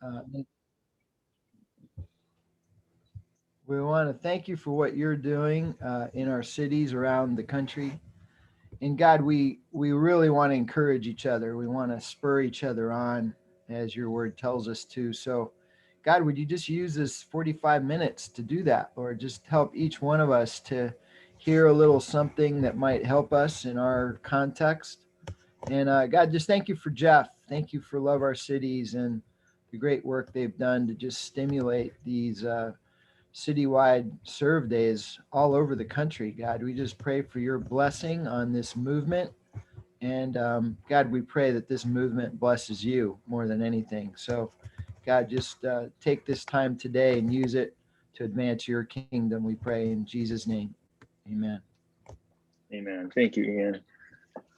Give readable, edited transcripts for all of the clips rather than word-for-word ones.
And we want to thank you for what you're doing in our cities around the country. And God, we really want to encourage each other. We want to spur each other on, as your word tells us to. So, God, would you just use this 45 minutes to do that, Lord? Just help each one of us to hear a little something that might help us in our context. And God, just thank you for Jeff. Thank you for Love Our Cities and the great work they've done to just stimulate these citywide serve days all over the country. God, we just pray for your blessing on this movement. And God, we pray that this movement blesses you more than anything. So, God, just take this time today and use it to advance your kingdom. We pray in Jesus' name. Amen. Amen. Thank you, Ian.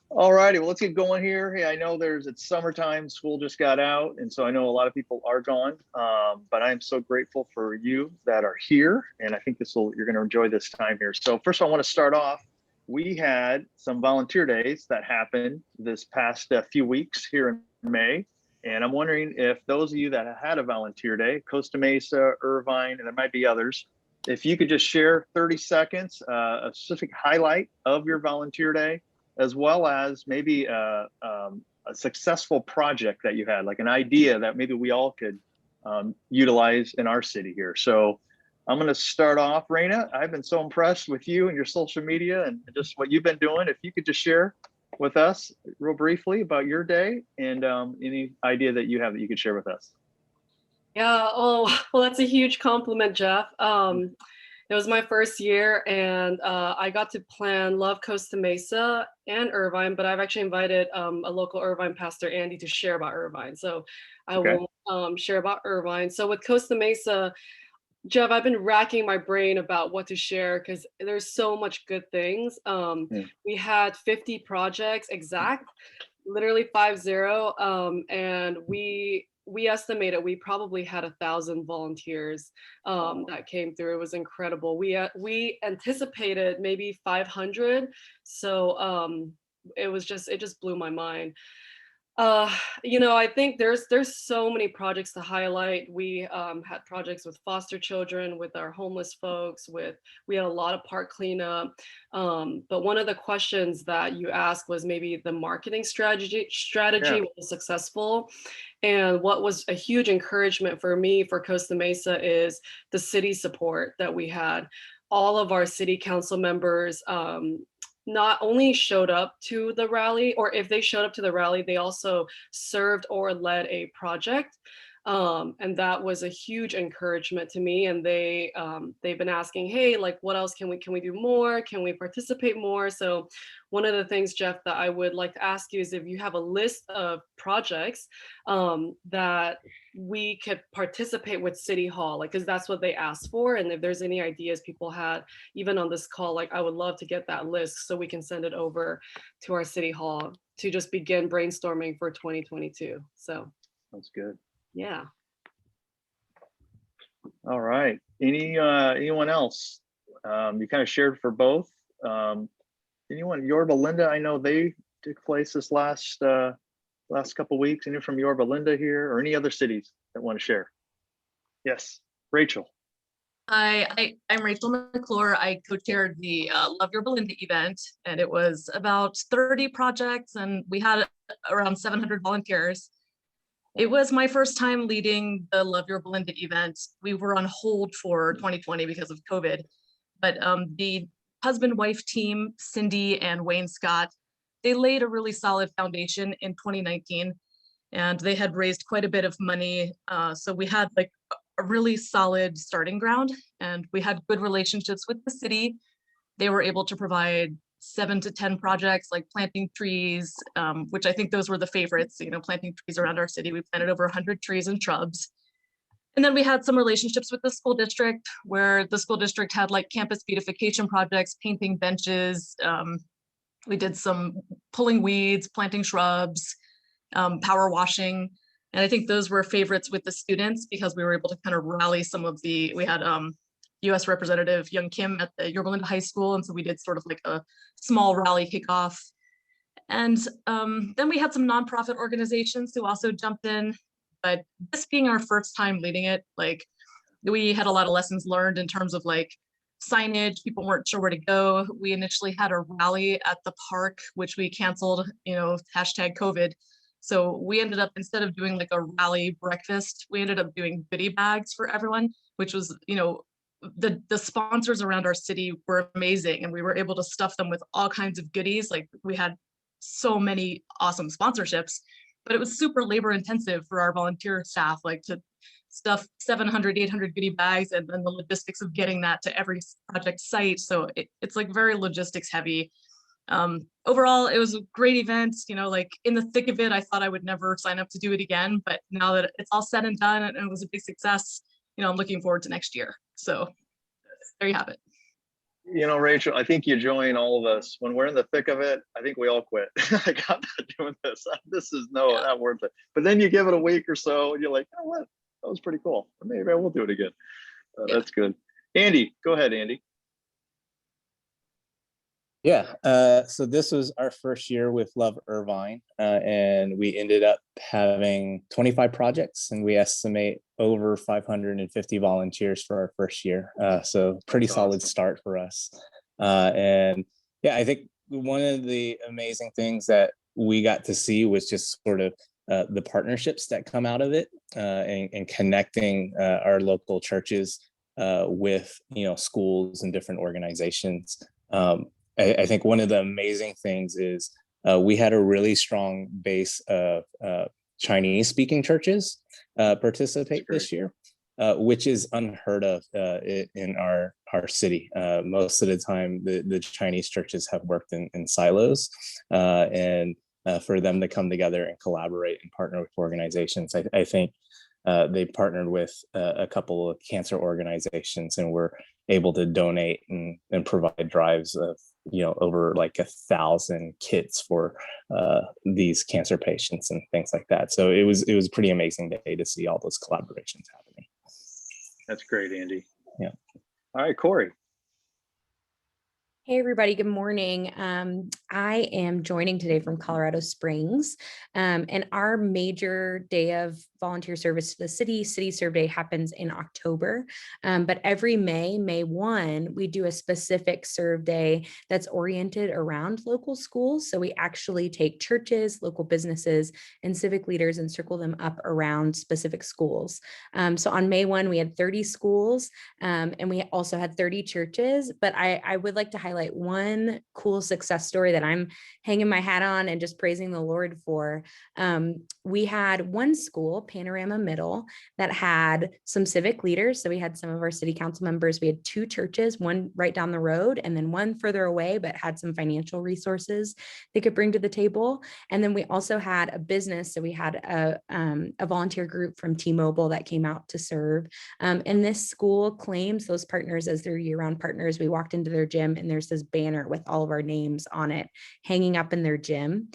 All righty, well, let's get going here. Hey, I know it's summertime, school just got out, and so I know a lot of people are gone, but I'm so grateful for you that are here, and I think you're going to enjoy this time here. So first of all, I want to start off. We had some volunteer days that happened this past few weeks here in May, and I'm wondering if those of you that had a volunteer day, Costa Mesa, Irvine, and there might be others, if you could just share 30 seconds, a specific highlight of your volunteer day, as well as maybe a successful project that you had, like an idea that maybe we all could utilize in our city here. So I'm going to start off. Raina, I've been so impressed with you and your social media and just what you've been doing. If you could just share with us real briefly about your day and any idea that you have that you could share with us. Yeah, well, that's a huge compliment, Jeff. It was my first year, and I got to plan Love Costa Mesa and Irvine, but I've actually invited a local Irvine pastor, Andy, to share about Irvine. So I will share about Irvine. So with Costa Mesa, Jeff, I've been racking my brain about what to share because there's so much good things. We had 50 projects exact, literally 50, and we estimated we probably had 1,000 volunteers that came through. It was incredible. We anticipated maybe 500, so it just blew my mind. I think there's so many projects to highlight. We had projects with foster children, with our homeless folks, we had a lot of park cleanup. But one of the questions that you asked was maybe the marketing strategy was successful. And what was a huge encouragement for me for Costa Mesa is the city support that we had. All of our city council members not only showed up to the rally, or if they showed up to the rally, they also served or led a project. And that was a huge encouragement to me. And they've been asking, hey, like, what else can we do more? Can we participate more? So one of the things, Jeff, that I would like to ask you is if you have a list of projects that we could participate with City Hall, like, because that's what they asked for. And if there's any ideas people had, even on this call, like, I would love to get that list so we can send it over to our City Hall to just begin brainstorming for 2022. So that's good. Yeah. All right. Anyone else? You kind of shared for both. Anyone? Yorba Linda, I know they took place this last couple of weeks. Anyone from Yorba Linda here, or any other cities that want to share? Yes, Rachel. I'm Rachel McClure. I co-chaired the Love Yorba Linda event, and it was about 30 projects, and we had around 700 volunteers. It was my first time leading the Love Yorba Linda event. We were on hold for 2020 because of COVID, but the husband-wife team, Cindy and Wayne Scott, they laid a really solid foundation in 2019, and they had raised quite a bit of money. So we had like a really solid starting ground, and we had good relationships with the city. They were able to provide 7 to 10 projects like planting trees, which I think those were the favorites, planting trees around our city. We planted over 100 trees and shrubs. And then we had some relationships with the school district, where the school district had like campus beautification projects, painting benches. We did some pulling weeds, planting shrubs, power washing. And I think those were favorites with the students because we were able to kind of rally we had U.S. Representative Young Kim at the Yorba Linda High School. And so we did sort of like a small rally kickoff. And then we had some nonprofit organizations who also jumped in. but this being our first time leading it, like we had a lot of lessons learned in terms of like signage. People weren't sure where to go. We initially had a rally at the park, which we canceled, hashtag COVID. So we ended up, instead of doing like a rally breakfast, we ended up doing goodie bags for everyone, which was, the sponsors around our city were amazing, and we were able to stuff them with all kinds of goodies. Like we had so many awesome sponsorships, but it was super labor intensive for our volunteer staff, like to stuff 700, 800 goodie bags, and then the logistics of getting that to every project site. So it's like very logistics heavy. Overall, it was a great event. Like in the thick of it, I thought I would never sign up to do it again, but now that it's all said and done and it was a big success, I'm looking forward to next year. So there you have it. Rachel, I think you join all of us when we're in the thick of it. I think we all quit. I got not doing this. This is not worth it. But then you give it a week or so and you're like, oh, what? That was pretty cool. Maybe I will do it again. That's good. Andy, go ahead, Andy. Yeah, so this was our first year with Love Irvine, and we ended up having 25 projects, and we estimate over 550 volunteers for our first year. So pretty solid start for us. And yeah, I think one of the amazing things that we got to see was just sort of the partnerships that come out of it, and connecting our local churches with schools and different organizations. I think one of the amazing things is we had a really strong base of Chinese speaking churches participate this year, which is unheard of in our city. Most of the time, the Chinese churches have worked in silos, and for them to come together and collaborate and partner with organizations, I think they partnered with a couple of cancer organizations and were able to donate and provide drives of over like 1,000 kits for these cancer patients and things like that. So it was a pretty amazing day to see all those collaborations happening. That's great, Andy. Yeah. All right, Corey. Hey everybody, good morning. I am joining today from Colorado Springs, and our major day of volunteer service to the city Serve Day happens in October, but every May 1, we do a specific Serve Day that's oriented around local schools. So we actually take churches, local businesses, and civic leaders and circle them up around specific schools. So on May 1, we had 30 schools, and we also had 30 churches, but I would like to highlight one cool success story that I'm hanging my hat on and just praising the Lord for. We had one school, Panorama Middle, that had some civic leaders. So we had some of our city council members. We had 2 churches, one right down the road and then one further away, but had some financial resources they could bring to the table. And then we also had a business. So we had a volunteer group from T-Mobile that came out to serve. And this school claims those partners as their year-round partners. We walked into their gym and there's this banner with all of our names on it hanging up in their gym.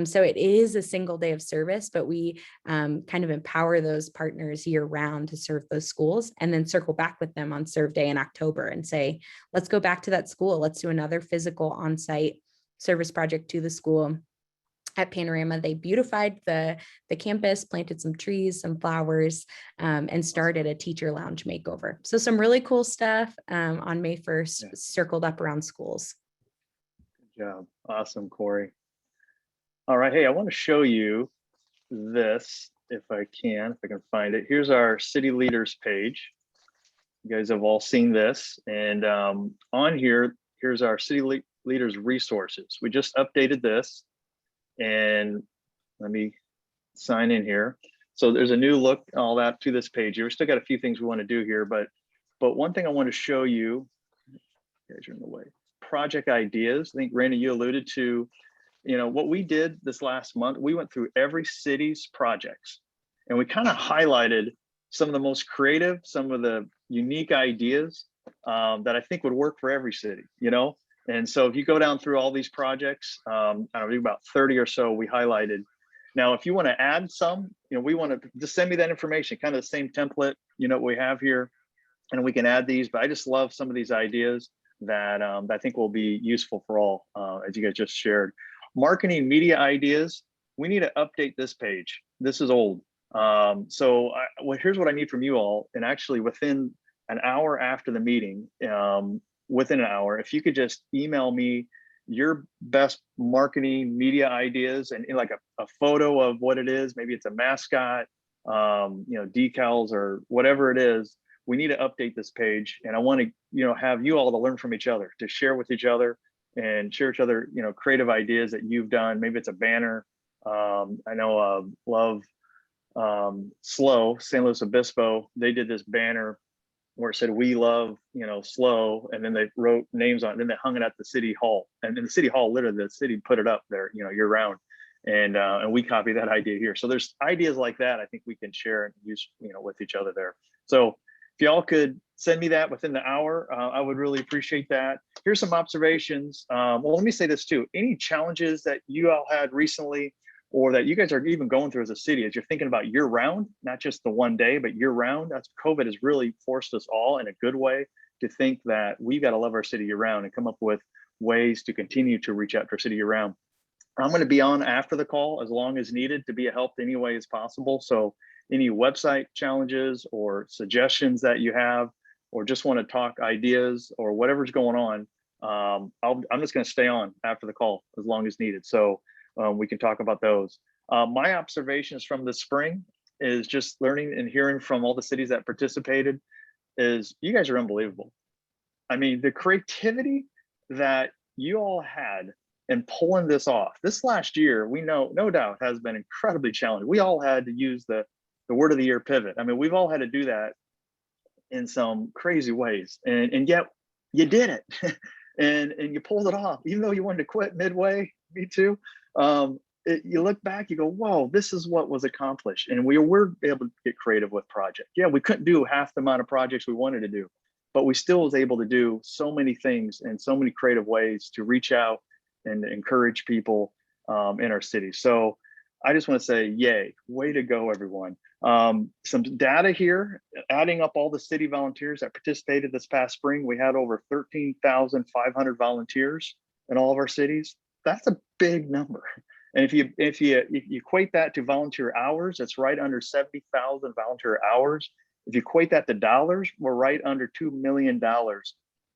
So it is a single day of service, but we kind of empower those partners year round to serve those schools, and then circle back with them on Serve Day in October and say, let's go back to that school. Let's do another physical on-site service project to the school. At Panorama, they beautified the campus, planted some trees, some flowers, and started a teacher lounge makeover. So some really cool stuff on May 1st, circled up around schools. Good job. Awesome, Corey. All right. Hey, I want to show you this if I can find it. Here's our city leaders page. You guys have all seen this. And on here, here's our city leaders resources. We just updated this. And let me sign in here. So there's a new look, all that to this page here. We still got a few things we want to do here, but one thing I want to show you, you guys are in the way, project ideas. I think Randy, you alluded to, what we did this last month, we went through every city's projects and we kind of highlighted some of the most creative, some of the unique ideas that I think would work for every city, And so if you go down through all these projects, I don't know, about 30 or so we highlighted. Now, if you want to add some, we want to just send me that information, kind of the same template, we have here, and we can add these. But I just love some of these ideas that I think will be useful for all, as you guys just shared. Marketing media ideas, we need to update this page. This is old. Here's what I need from you all. And actually within an hour after the meeting, within an hour, if you could just email me your best marketing media ideas and like a photo of what it is. Maybe it's a mascot, decals or whatever it is. We need to update this page. And I want to, have you all to learn from each other, to share with each other and share each other, creative ideas that you've done. Maybe it's a banner. I know Love Slow, San Luis Obispo, they did this banner where it said, "We love, Slow," and then they wrote names on it, and then they hung it at the city hall. And in the city hall, literally the city put it up there, year round. And we copy that idea here. So there's ideas like that I think we can share and use, with each other there. So if y'all could send me that within the hour, I would really appreciate that. Here's some observations. Well, let me say this too. Any challenges that you all had recently, or that you guys are even going through as a city, as you're thinking about year round, not just the one day, but year round? That's COVID has really forced us all in a good way to think that we've got to love our city year round and come up with ways to continue to reach out to our city year round. I'm going to be on after the call as long as needed to be a help any way as possible. So any website challenges or suggestions that you have, or just want to talk ideas or whatever's going on, I'm just going to stay on after the call as long as needed. So we can talk about those. My observations from the spring is just learning and hearing from all the cities that participated is you guys are unbelievable. I mean, the creativity that you all had in pulling this off. This last year, we know, no doubt, has been incredibly challenging. We all had to use the word of the year, pivot. I mean, we've all had to do that in some crazy ways. And yet you did it. and you pulled it off, even though you wanted to quit midway. Me too. You look back, you go, whoa, this is what was accomplished. And we were able to get creative with projects. Yeah, we couldn't do half the amount of projects we wanted to do, but we still was able to do so many things in so many creative ways to reach out and encourage people in our city. So I just want to say, yay, way to go, everyone. Some data here, adding up all the city volunteers that participated this past spring, we had over 13,500 volunteers in all of our cities. That's a big number. And if you equate that to volunteer hours, it's right under 70,000 volunteer hours. If you equate that to dollars, we're right under $2 million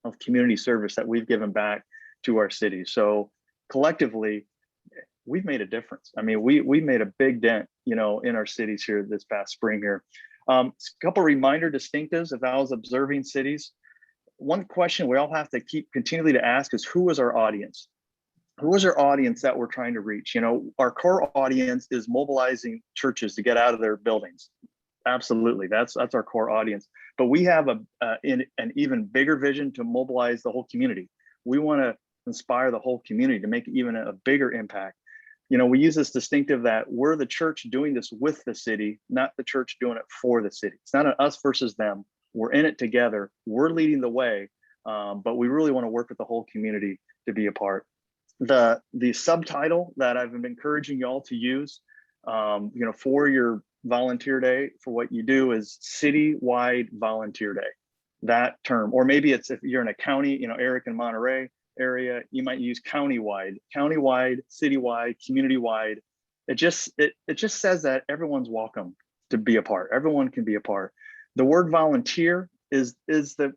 of community service that we've given back to our city. So collectively, we've made a difference. I mean, we made a big dent, in our cities here this past spring here. A couple reminder distinctives if I was observing cities. One question we all have to keep continually to ask is, who is our audience? Who is our audience that we're trying to reach? Our core audience is mobilizing churches to get out of their buildings. Absolutely, that's our core audience. But we have an even bigger vision to mobilize the whole community. We want to inspire the whole community to make even a bigger impact. We use this distinctive that we're the church doing this with the city, not the church doing it for the city. It's not an us versus them. We're in it together. We're leading the way, but we really want to work with the whole community to be a part. The subtitle that I've been encouraging y'all to use, for your volunteer day, for what you do, is citywide volunteer day. That term, or maybe it's if you're in a county, Eric in Monterey area, you might use countywide, citywide, community-wide. It just says that everyone's welcome to be a part. Everyone can be a part. The word volunteer it's the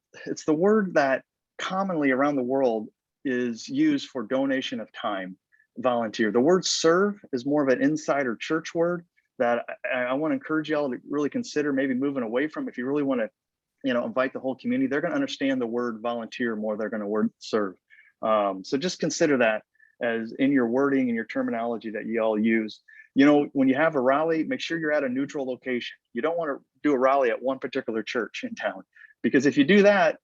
word that commonly around the world is used for donation of time. Volunteer. The word serve is more of an insider church word that I want to encourage y'all to really consider maybe moving away from. If you really want to, invite the whole community, they're going to understand the word volunteer more. They're going to word serve. So just consider that as in your wording and your terminology that you all use. When you have a rally, make sure you're at a neutral location. You don't want to do a rally at one particular church in town, because if you do that,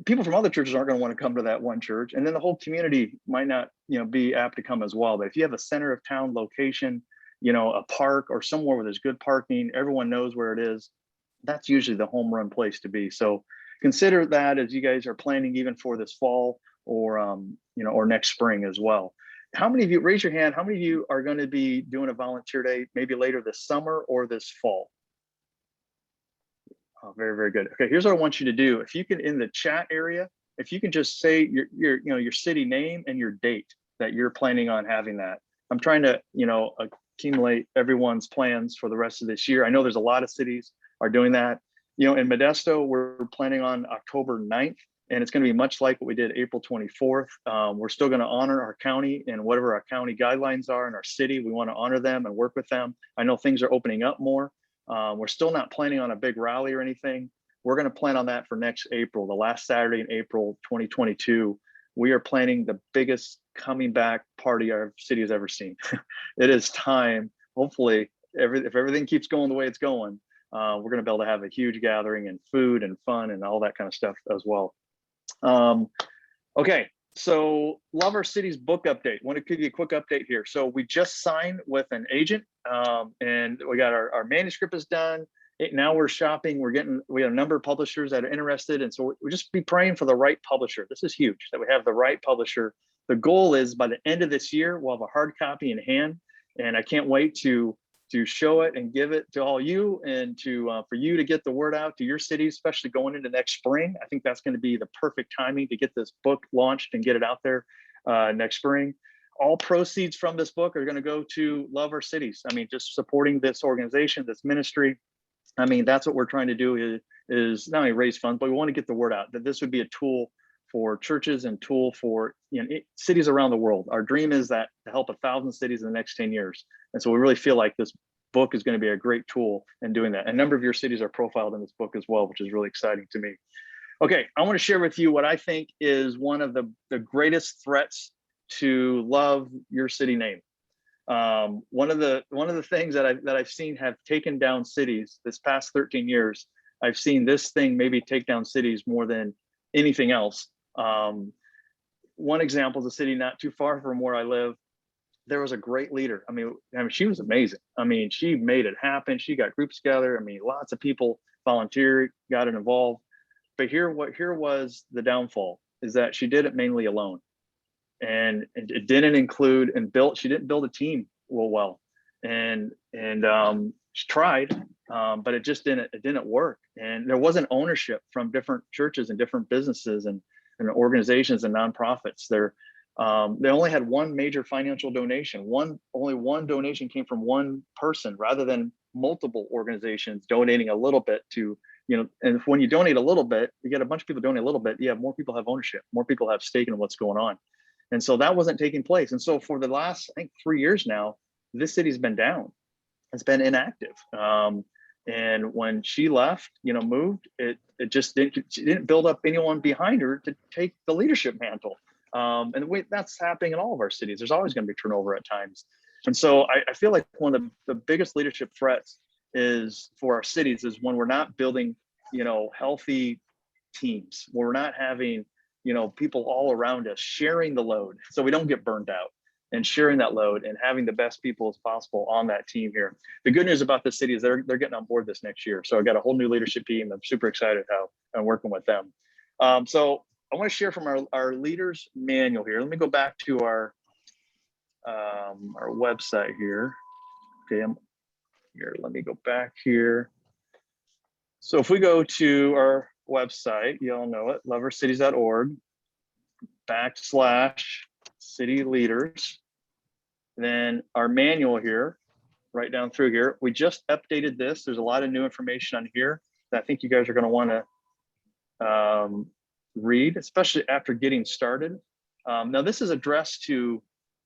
people from other churches aren't going to want to come to that one church, and then the whole community might not, be apt to come as well. But if you have a center of town location, a park or somewhere where there's good parking, everyone knows where it is, that's usually the home run place to be. So consider that as you guys are planning even for this fall or or next spring as well. How many of you, raise your hand, how many of you are going to be doing a volunteer day maybe later this summer or this fall? Oh, very, very good. Okay, here's what I want you to do. If you can, in the chat area, if you can just say your city name and your date that you're planning on having that. I'm trying to, accumulate everyone's plans for the rest of this year. I know there's a lot of cities are doing that. In Modesto, we're planning on October 9th, and it's going to be much like what we did April 24th. We're still going to honor our county and whatever our county guidelines are in our city. We want to honor them and work with them. I know things are opening up more. We're still not planning on a big rally or anything. We're going to plan on that for next April, the last Saturday in April 2022. We are planning the biggest coming back party our city has ever seen. It is time. Hopefully, if everything keeps going the way it's going, we're going to be able to have a huge gathering and food and fun and all that kind of stuff as well. Okay, so Love Our City's book update. Want to give you a quick update here. So we just signed with an agent, and we got our manuscript is done. Now we're shopping. We have a number of publishers that are interested, and so we just be praying for the right publisher. This is huge that we have the right publisher. The goal is by the end of this year, we'll have a hard copy in hand, and I can't wait to show it and give it to all you, and for you to get the word out to your city, especially going into next spring. I think that's going to be the perfect timing to get this book launched and get it out there next spring. All proceeds from this book are going to go to Love Our Cities. I mean, just supporting this organization, this ministry. I mean, that's what we're trying to do is not only raise funds, but we want to get the word out that this would be a tool for churches and tool for cities around the world. Our dream is that to help 1,000 cities in the next 10 years. And so we really feel like this book is going to be a great tool in doing that. A number of your cities are profiled in this book as well, which is really exciting to me. Okay, I want to share with you what I think is one of the greatest threats to love your city name. One of the things that I've seen have taken down cities this past 13 years. I've seen this thing maybe take down cities more than anything else. One example is a city not too far from where I live. There was a great leader. I mean, she was amazing. I mean, she made it happen. She got groups together. I mean, lots of people volunteered, got it involved. But here was the downfall, is that she did it mainly alone. And it didn't include she didn't build a team well. And she tried, but it just didn't work. And there wasn't ownership from different churches and different businesses and organizations and nonprofits. They only had one major financial donation. Only one donation came from one person rather than multiple organizations donating a little bit to, and when you donate a little bit, you get a bunch of people donate a little bit, you have more people have ownership, more people have stake in what's going on. And so that wasn't taking place. And so for the last, I think, 3 years now, this city's been down. It's been inactive. And when she left, moved, it just she didn't build up anyone behind her to take the leadership mantle. And that's happening in all of our cities. There's always going to be turnover at times. And so I feel like one of the biggest leadership threats is for our cities is when we're not building, healthy teams, when we're not having, people all around us sharing the load so we don't get burned out, and sharing that load and having the best people as possible on that team here. The good news about the city is they're getting on board this next year. So I've got a whole new leadership team. I'm super excited how I'm working with them. So I want to share from our leaders manual here. Let me go back to our website here. Okay, let me go back here. So if we go to our website, you all know it, loveourcities.org /city leaders. Then our manual here, right down through here, we just updated this. There's a lot of new information on here that I think you guys are going to want to read, especially after getting started. Now this is addressed to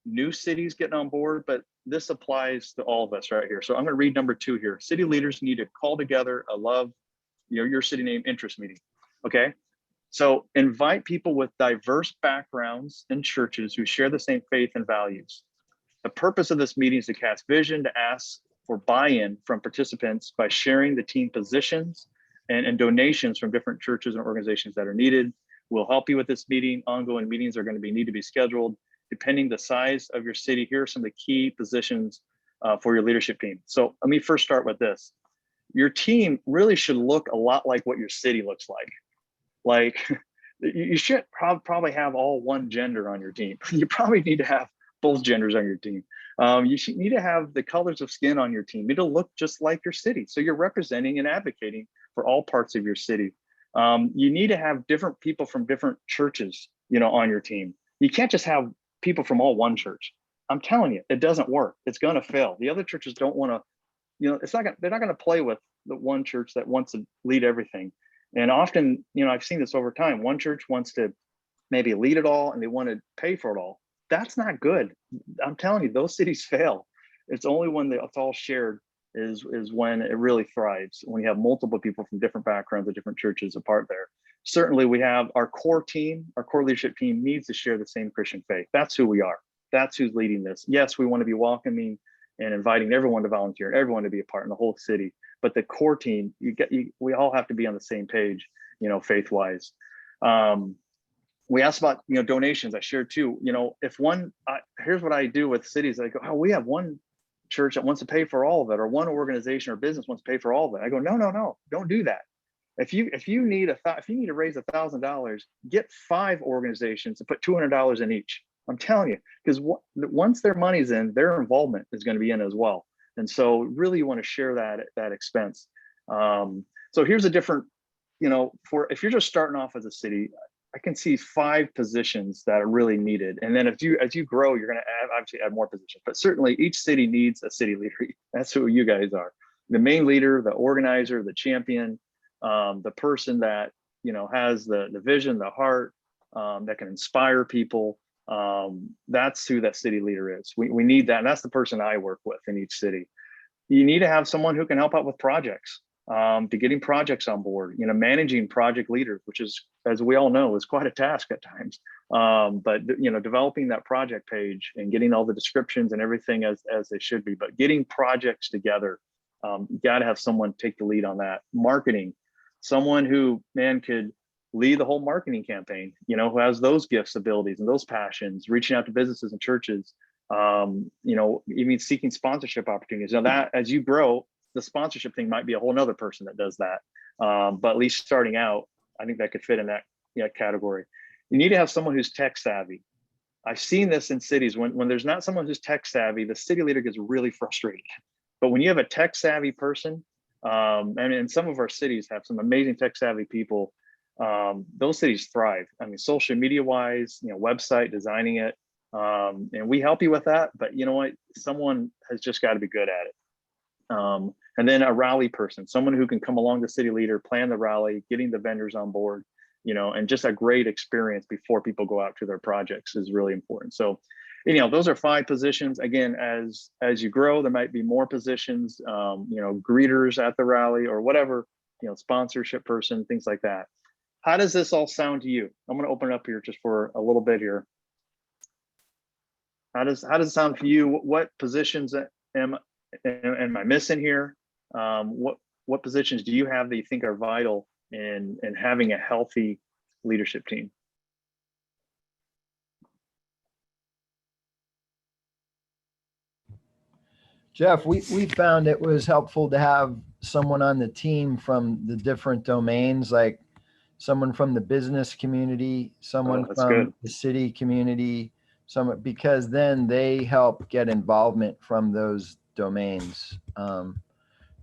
new cities getting on board, but this applies to all of us right here. So I'm going to read number 2 here. City leaders need to call together a love your city name interest meeting. Okay. So invite people with diverse backgrounds and churches who share the same faith and values. The purpose of this meeting is to cast vision, to ask for buy-in from participants by sharing the team positions and donations from different churches and organizations that are needed. We'll help you with this meeting. Ongoing meetings are going to need to be scheduled. Depending the size of your city, here are some of the key positions for your leadership team. So let me first start with this. Your team really should look a lot like what your city looks like. Like you should probably have all one gender on your team. You probably need to have both genders on your team. You need to have the colors of skin on your team. It'll look just like your city. So you're representing and advocating for all parts of your city. You need to have different people from different churches, on your team. You can't just have people from all one church. I'm telling you, it doesn't work. It's going to fail. The other churches don't want to, they're not going to play with the one church that wants to lead everything. And often, I've seen this over time. One church wants to maybe lead it all and they want to pay for it all. That's not good. I'm telling you, those cities fail. It's only when it's all shared is when it really thrives. When you have multiple people from different backgrounds of different churches apart there. Certainly we have our core leadership team needs to share the same Christian faith. That's who we are. That's who's leading this. Yes, we want to be welcoming and inviting everyone to volunteer and everyone to be a part in the whole city. But the core team, we all have to be on the same page, faith-wise. We asked about, donations. I shared too, if here's what I do with cities. I go, oh, we have one church that wants to pay for all of it, or one organization or business wants to pay for all of it. I go, no, don't do that. If you need to raise $1,000, get 5 organizations to put $200 in each. I'm telling you, because once their money's in, their involvement is going to be in as well. And so really you want to share that expense. So here's a different, if you're just starting off as a city, I can see 5 positions that are really needed. And then as you grow, you're going to obviously add more positions, but certainly each city needs a city leader. That's who you guys are. The main leader, the organizer, the champion, the person that, has the vision, the heart, that can inspire people. That's who that city leader is. We need that. And that's the person I work with in each city. You need to have someone who can help out with projects, to getting projects on board, managing project leaders, which is, as we all know, is quite a task at times. But developing that project page and getting all the descriptions and everything as they should be, but getting projects together, you got to have someone take the lead on that. Marketing, someone who, could lead the whole marketing campaign, who has those gifts, abilities, and those passions, reaching out to businesses and churches, even seeking sponsorship opportunities. Now that as you grow, the sponsorship thing might be a whole nother person that does that. But at least starting out, I think that could fit in that category. You need to have someone who's tech savvy. I've seen this in cities when there's not someone who's tech savvy, the city leader gets really frustrated. But when you have a tech savvy person, and some of our cities have some amazing tech savvy people, those cities thrive. I mean, social media wise, website designing it, and we help you with that. But you know what? Someone has just got to be good at it. And then a rally person, someone who can come along the city leader, plan the rally, getting the vendors on board, and just a great experience before people go out to their projects is really important. So, those are 5 positions. Again, as you grow, there might be more positions, greeters at the rally or whatever, sponsorship person, things like that. How does this all sound to you? I'm going to open it up here just for a little bit here. How does it sound to you? What positions am I missing here? What positions do you have that you think are vital in having a healthy leadership team? Jeff, we found it was helpful to have someone on the team from the different domains, like someone from the business community, someone from the city community, because then they help get involvement from those domains. So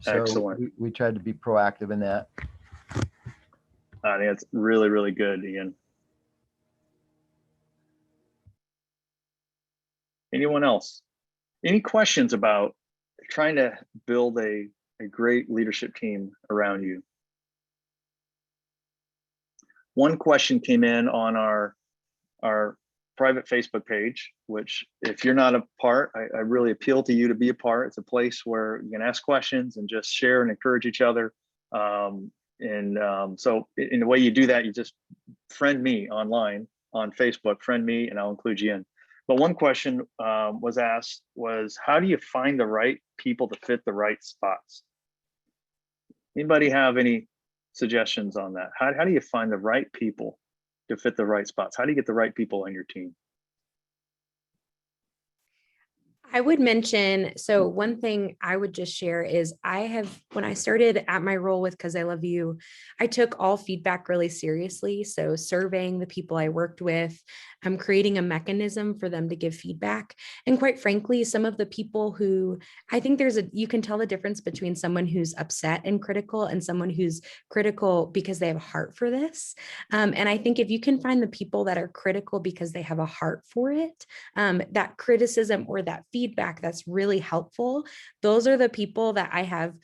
excellent. We tried to be proactive in that. I think that's really, really good, Ian. Anyone else? Any questions about trying to build a great leadership team around you? One question came in on our private Facebook page, which if you're not a part, I really appeal to you to be a part. It's a place where you can ask questions and just share and encourage each other. So in the way you do that, you just friend me online on Facebook, friend me, and I'll include you in. But one question was asked was, how do you find the right people to fit the right spots? Anybody have any suggestions on that? How do you find the right people to fit the right spots? How do you get the right people on your team? I would mention, so one thing I would just share is when I started at my role with Cause I Love You, I took all feedback really seriously. So surveying the people I worked with, I'm creating a mechanism for them to give feedback. And quite frankly, some of the people who I think you can tell the difference between someone who's upset and critical and someone who's critical because they have a heart for this. And I think if you can find the people that are critical because they have a heart for it, that criticism or that feedback that's really helpful, those are the people that I have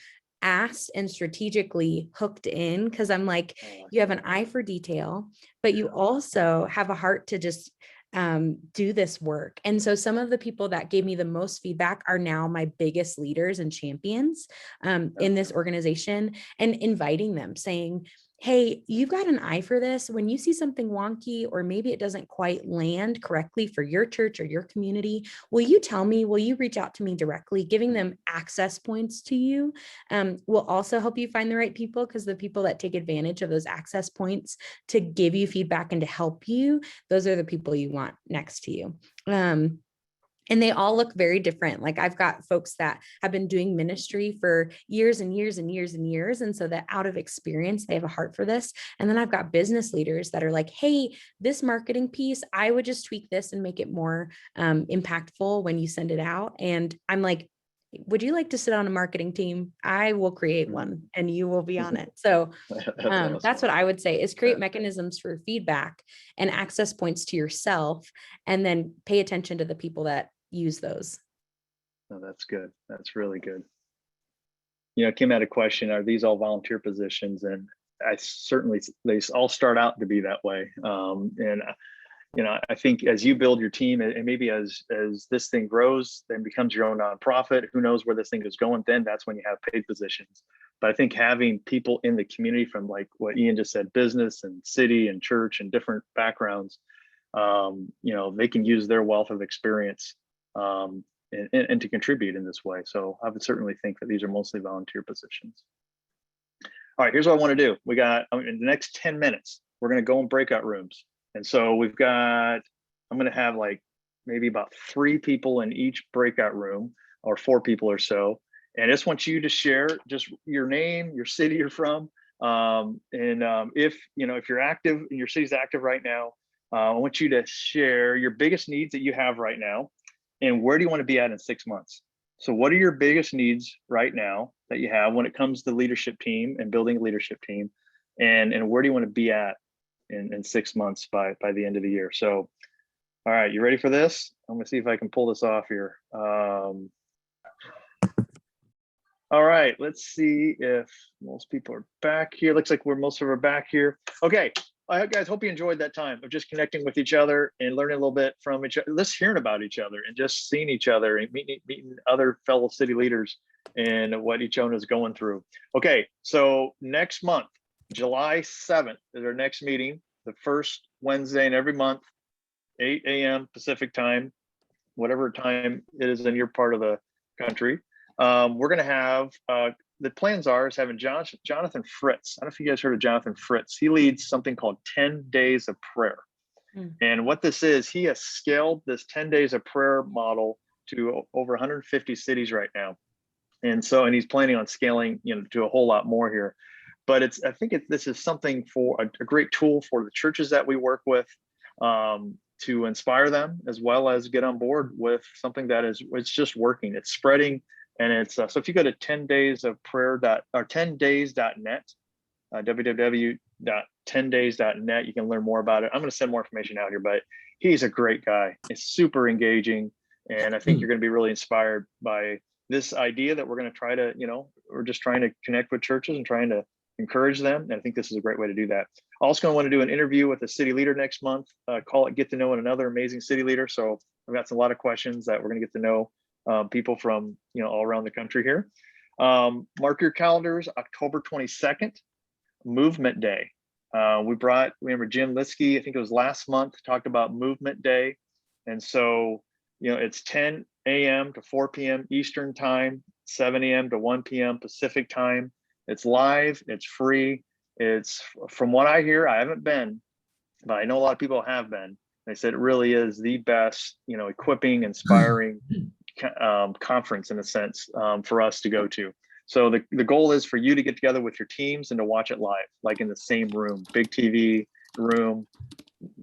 asked and strategically hooked in, because I'm like, you have an eye for detail, but you also have a heart to just do this work. And so some of the people that gave me the most feedback are now my biggest leaders and champions in this organization, and inviting them saying, hey, you've got an eye for this. When you see something wonky, or maybe it doesn't quite land correctly for your church or your community, will you tell me? Will you reach out to me directly? Giving them access points to you will also help you find the right people, because the people that take advantage of those access points to give you feedback and to help you, those are the people you want next to you. And they all look very different. Like I've got folks that have been doing ministry for years and years and years and years. And so that out of experience, they have a heart for this. And then I've got business leaders that are like, hey, this marketing piece, I would just tweak this and make it more impactful when you send it out. And I'm like, would you like to sit on a marketing team? I will create one and you will be on it. So that's what I would say is create mechanisms for feedback and access points to yourself, and then pay attention to the people that use those. Oh, that's good. That's really good. Kim had a question, are these all volunteer positions? And they all start out to be that way. I think as you build your team, and maybe as this thing grows, then becomes your own nonprofit, who knows where this thing is going, then that's when you have paid positions. But I think having people in the community from, like what Ian just said, business and city and church and different backgrounds, they can use their wealth of experience and to contribute in this way. So I would certainly think that these are mostly volunteer positions. All right, here's what I want to do. In the next 10 minutes, we're going to go in breakout rooms. And so I'm going to have like maybe about 3 people in each breakout room, or 4 people or so. And I just want you to share just your name, your city you're from. If you're active and your city's active right now, I want you to share your biggest needs that you have right now, and where do you want to be at in 6 months? So what are your biggest needs right now that you have when it comes to leadership team and building a leadership team, and where do you want to be at in 6 months by the end of the year? So, all right, you ready for this? I'm gonna see if I can pull this off here. All right, let's see if most people are back here. Looks like most of them are back here. Okay, guys, hope you enjoyed that time of just connecting with each other and learning a little bit from each other, just hearing about each other and just seeing each other and meeting other fellow city leaders and what each one is going through. Okay, so next month, July 7th is our next meeting, the first Wednesday in every month, 8 a.m. Pacific time, whatever time it is in your part of the country. We're going to have, the plans are is having Jonathan Fritz. I don't know if you guys heard of Jonathan Fritz. He leads something called 10 Days of Prayer. And what this is, he has scaled this 10 Days of Prayer model to over 150 cities right now. And he's planning on scaling, to a whole lot more here. But this is something for a great tool for the churches that we work with, to inspire them, as well as get on board with something that it's just working, it's spreading. And it's so if you go to 10days.net, www.10days.net, you can learn more about it. I'm going to send more information out here, but he's a great guy. It's super engaging. And I think you're going to be really inspired by this idea that we're going to try to, we're just trying to connect with churches and trying to encourage them. And I think this is a great way to do that. Also going to want to do an interview with a city leader next month, call it Get to Know Another Amazing City Leader. So I've got a lot of questions that we're going to get to know people from, all around the country here. Mark your calendars, October 22nd, Movement Day. Remember Jim Liskey, I think it was last month, talked about Movement Day. And so, it's 10 a.m. to 4 p.m. Eastern time, 7 a.m. to 1 p.m. Pacific time. It's live, it's free. It's, from what I hear, I haven't been, but I know a lot of people have been. They said it really is the best, equipping, inspiring conference in a sense for us to go to. So the goal is for you to get together with your teams and to watch it live, like in the same room, big TV room,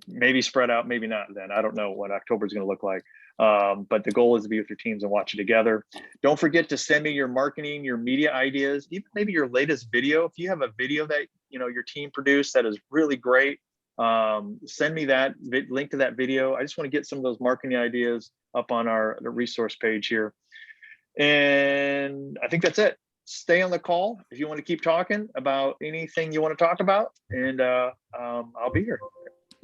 maybe spread out, maybe not then. I don't know what October is going to look like. But the goal is to be with your teams and watch it together. Don't forget to send me your marketing, your media ideas, even maybe your latest video. If you have a video that your team produced that is really great, send me that link to that video. I just want to get some of those marketing ideas up on the resource page here. And I think that's it. Stay on the call if you want to keep talking about anything you want to talk about, and I'll be here.